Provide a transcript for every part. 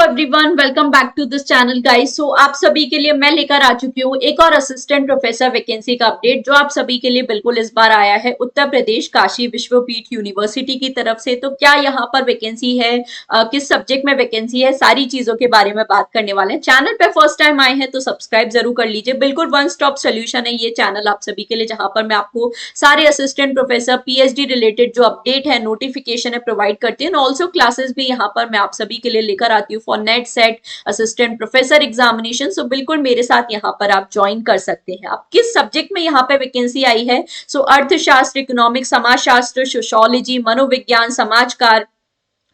Everyone, welcome back to this channel guys. So आप सभी के लिए मैं लेकर आ चुकी हूँ एक और असिस्टेंट प्रोफेसर वैकेंसी का अपडेट, जो आप सभी के लिए बिल्कुल इस बार आया है उत्तर प्रदेश काशी विश्वपीठ यूनिवर्सिटी की तरफ से। तो क्या यहाँ पर वैकेंसी है, किस सब्जेक्ट में वैकेंसी है, सारी चीजों के बारे में बात करने वाले हैं। चैनल पे फर्स्ट टाइम आए हैं तो सब्सक्राइब जरूर कर लीजिए। बिल्कुल वन स्टॉप सोल्यूशन है ये चैनल आप सभी के लिए, जहां पर मैं आपको सारे असिस्टेंट प्रोफेसर पीएचडी रिलेटेड जो अपडेट है, नोटिफिकेशन है, प्रोवाइड करती है। ऑल्सो क्लासेस भी यहाँ पर मैं आप सभी के लिए लेकर आती हूँ for NET SET assistant professor examination. So बिल्कुल मेरे साथ यहाँ पर आप ज्वाइन कर सकते हैं। आप किस सब्जेक्ट में यहाँ पे वैकेंसी आई है? सो अर्थशास्त्र, इकोनॉमिक्स, समाजशास्त्र, सोशियोलॉजी, मनोविज्ञान, समाजकार,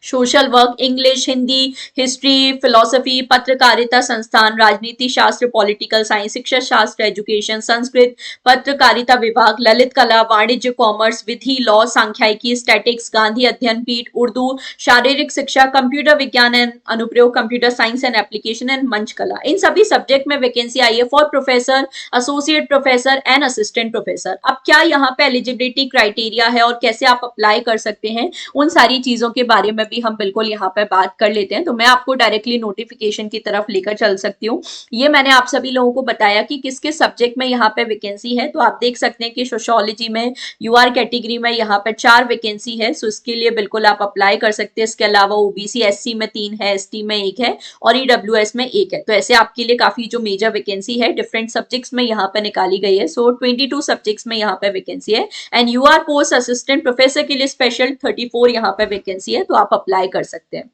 social work, English, Hindi, history, philosophy, पत्रकारिता संस्थान, राजनीति शास्त्र, पॉलिटिकल साइंस, शिक्षा शास्त्र, एजुकेशन, संस्कृत, पत्रकारिता विभाग, ललित कला, वाणिज्य, कॉमर्स, विधि, लॉ, सांख्यिकी, स्टैटिक्स, गांधी अध्ययन पीठ, उर्दू, शारीरिक शिक्षा, कंप्यूटर विज्ञान एंड अनुप्रयोग, computer science and application and मंच कला। इन सभी सब्जेक्ट में वैकेंसी आई है for professor, associate professor and assistant professor. अब क्या यहाँ पे एलिजिबिलिटी क्राइटेरिया है और कैसे आप अप्लाई कर सकते हैं, उन सारी चीजों के बारे में भी हम बिल्कुल यहाँ पे बात कर लेते हैं। तो मैं आपको डायरेक्टली नोटिफिकेशन की तरफ लेकर चल सकती हूँ। ये मैंने आप सभी लोगों को बताया कि किस किस सब्जेक्ट में यहाँ पे वैकेंसी है। तो आप देख सकते हैं कि सोशियोलॉजी में यूआर कैटेगरी में यहाँ पे 4 वैकेंसी है। सो इसके लिए बिल्कुल आप अप्लाई कर सकते हैं। इसके अलावा ओबीसी एससी में 3 है, एसटी में 1 है और ईडब्ल्यूएस में 1 है। तो ऐसे आपके लिए काफी जो मेजर वैकेंसी है डिफरेंट सब्जेक्ट्स में यहाँ पे निकाली गई है। सो 22 सब्जेक्ट्स में यहाँ पे वैकेंसी है and UR post assistant professor के लिए स्पेशल 34 यहाँ पे वैकेंसी है। तो आप अप्लाई कर सकते हैं।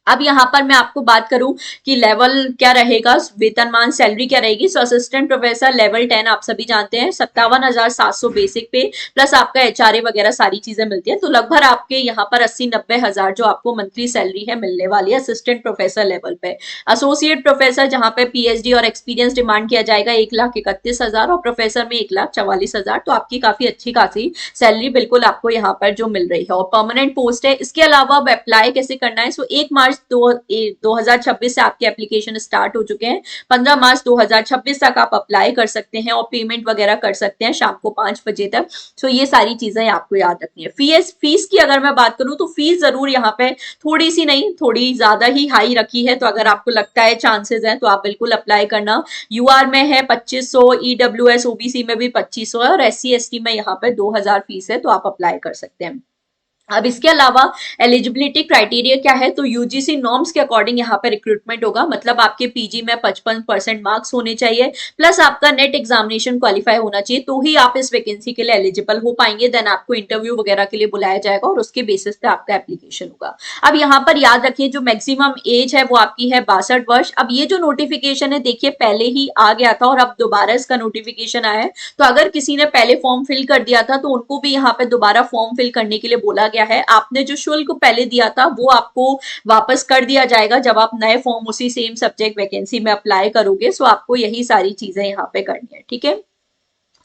अब यहाँ पर मैं आपको बात करूं कि लेवल क्या रहेगा, वेतनमान सैलरी क्या रहेगी। सो असिस्टेंट प्रोफेसर लेवल 10 आप सभी जानते हैं 57,700 बेसिक पे प्लस आपका एचआरए वगैरह सारी चीजें मिलती है। तो लगभग आपके यहाँ पर 80-90 हजार जो आपको मंथली सैलरी है मिलने वाली है असिस्टेंट प्रोफेसर लेवल पे। एसोसिएट प्रोफेसर जहाँ पे पीएचडी और एक्सपीरियंस डिमांड किया जाएगा 1,31,000 और प्रोफेसर में 1,44,000। तो आपकी काफी अच्छी खासी सैलरी बिल्कुल आपको यहाँ पर जो मिल रही है और परमानेंट पोस्ट है। इसके अलावा अब अप्लाई कैसे करना है? सो 1 मार्च 2026 से आपके एप्लीकेशन स्टार्ट हो चुके हैं। 15 मार्च 2026 तक आप अप्लाई कर सकते हैं और पेमेंट वगैरह कर सकते हैं शाम को 5 बजे तक। सो ये सारी चीजें आपको याद रखनी है। फीस की अगर मैं बात करूं तो फीस जरूर यहाँ पे थोड़ी सी नहीं, थोड़ी ज्यादा ही हाई रखी है। तो अगर आपको लगता है चांसेस हैं तो आप बिल्कुल अप्लाई करना। यूआर में है 2500, ईडब्ल्यूएस ओबीसी में भी 2500 है और एससी एसटी में यहाँ पे 2000 फीस है। तो आप अप्लाई कर सकते हैं। अब इसके अलावा एलिजिबिलिटी क्राइटेरिया क्या है? तो यूजीसी नॉर्म्स के अकॉर्डिंग यहाँ पे रिक्रूटमेंट होगा। मतलब आपके पीजी में 55% मार्क्स होने चाहिए प्लस आपका नेट एग्जामिनेशन क्वालिफाई होना चाहिए, तो ही आप इस वैकेंसी के लिए एलिजिबल हो पाएंगे। देन आपको इंटरव्यू वगैरह के लिए बुलाया जाएगा और उसके बेसिस पे आपका एप्लीकेशन होगा। अब यहाँ पर याद रखिए जो मैक्सिमम एज है वो आपकी है 62 वर्ष। अब ये जो नोटिफिकेशन है देखिए पहले ही आ गया था और अब दोबारा इसका नोटिफिकेशन आया है। तो अगर किसी ने पहले फॉर्म फिल कर दिया था तो उनको भी यहाँ पे दोबारा फॉर्म फिल करने के लिए बोला गया है। आपने जो शुल्क पहले दिया था वो आपको वापस कर दिया जाएगा जब आप नए फॉर्म उसी सेम सब्जेक्ट वैकेंसी में अप्लाई करोगे। सो आपको यही सारी चीजें यहाँ पे करनी है, ठीक है।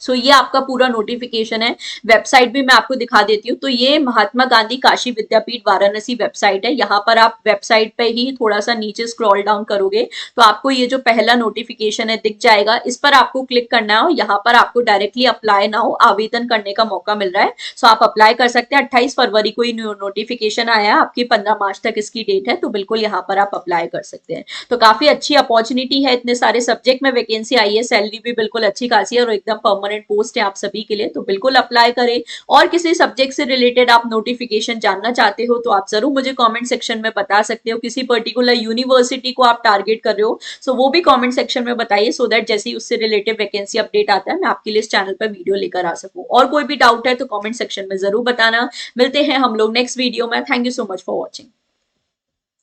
सो ये आपका पूरा नोटिफिकेशन है। वेबसाइट भी मैं आपको दिखा देती हूँ। तो ये महात्मा गांधी काशी विद्यापीठ वाराणसी वेबसाइट है। यहाँ पर आप वेबसाइट पे ही थोड़ा सा नीचे स्क्रॉल डाउन करोगे तो आपको ये जो पहला नोटिफिकेशन है दिख जाएगा। इस पर आपको क्लिक करना है और यहाँ पर आपको डायरेक्टली अप्लाई नाउ आवेदन करने का मौका मिल रहा है। सो आप अप्लाई कर सकते हैं। 28 फरवरी को ही नोटिफिकेशन आया है, आपकी 15 मार्च तक इसकी डेट है। तो बिल्कुल यहाँ पर आप अप्लाई कर सकते हैं। तो काफी अच्छी अपॉर्चुनिटी है, इतने सारे सब्जेक्ट में वैकेंसी आई है, सैलरी भी बिल्कुल अच्छी खासी है और एकदम परमानेंट पोस्ट है आप सभी के लिए। तो बिल्कुल अप्लाई करें। और किसी सब्जेक्ट से रिलेटेड आप नोटिफिकेशन जानना चाहते हो तो आप जरूर मुझे कमेंट सेक्शन में बता सकते हो। किसी पर्टिकुलर यूनिवर्सिटी को आप टारगेट कर रहे हो सो वो भी कमेंट सेक्शन में बताइए, सो दैट जैसे ही उससे रिलेटेड वैकेंसी अपडेट आता है मैं आपके लिए इस चैनल पर वीडियो लेकर आ सकूं। और कोई भी डाउट है तो कमेंट सेक्शन में जरूर बताना। मिलते हैं हम लोग नेक्स्ट वीडियो में। Thank you so much for watching.